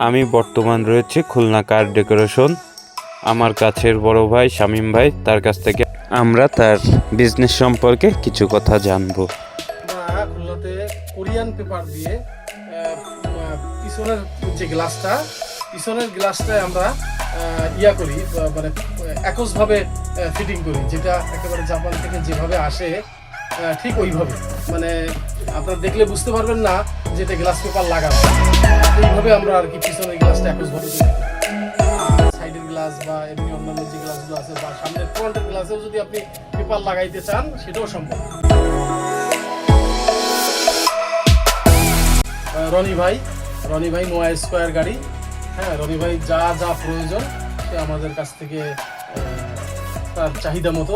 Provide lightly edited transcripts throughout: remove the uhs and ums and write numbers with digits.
আমি বর্তমান রয়েছে খুলনা কার ডেকোরেশন। আমার কাছের বড় ভাই শামীম ভাই, তার কাছ থেকে আমরা তার বিজনেস সম্পর্কে কিছু কথা জানবো। আমরা খুলনাতে কোরিয়ান পেপার দিয়ে পিছনের যে পিছনের গ্লাসটায় আমরা করি, মানে একজভাবে ফিটিং করি, যেটা একেবারে জাপান থেকে যেভাবে আসে ঠিক ওইভাবে। মানে আপনারা দেখলে বুঝতে পারবেন না যে এটা গ্লাস পেপার লাগানো। এইভাবে আমরা আর কি পিছনের গ্লাসটা একজভাবে তৈরি করি। সাইডের গ্লাস বা এমনি অন্যান্য যে গ্লাসগুলো আছে বা সামনের ফ্রন্টের গ্লাসেও যদি আপনি পেপার লাগাইতে চান সেটাও সম্ভব। রনি ভাই নোয়া স্কোয়ার গাড়ি। হ্যাঁ, রনি ভাই যা যা প্রয়োজন সে আমাদের কাছ থেকে তার চাহিদা মতো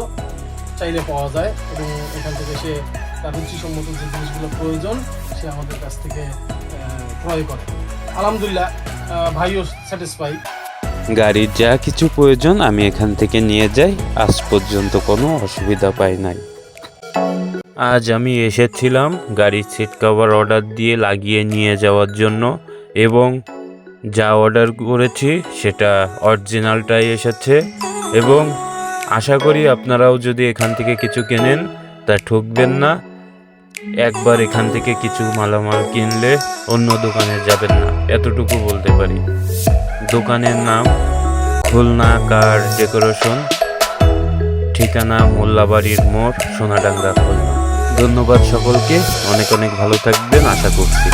চাইলে পাওয়া যায়, এবং এখান থেকে সে তার রুচিসম্মত যে জিনিসগুলো প্রয়োজন সে আমাদের কাছ থেকে ক্রয় করে। আলহামদুলিল্লাহ, ভাইও স্যাটিসফাই। গাড়ির যা কিছু প্রয়োজন আমি এখান থেকে নিয়ে যাই, আজ পর্যন্ত কোনো অসুবিধা পাই নাই। আজ আমি এসেছিলাম গাড়ির সিট কভার অর্ডার দিয়ে লাগিয়ে নিয়ে যাওয়ার জন্য, এবং যা অর্ডার করেছি সেটা অরিজিনালটাই এসেছে, এবং আশা করি আপনারাও যদি এখান থেকে কিছু কেনেন তা ঠকবেন না। একবার এখান থেকে কিছু মালামাল কিনলে অন্য দোকানে যাবেন না, এতটুকু বলতে পারি। দোকানের নাম খুলনা কার ডেকোরেশন, ঠিকানা মোল্লাবাড়ির মোড়, সোনাডাঙ্গা, খুলনা। ধন্যবাদ সকলকে, অনেক অনেক ভালো থাকবেন আশা করছি।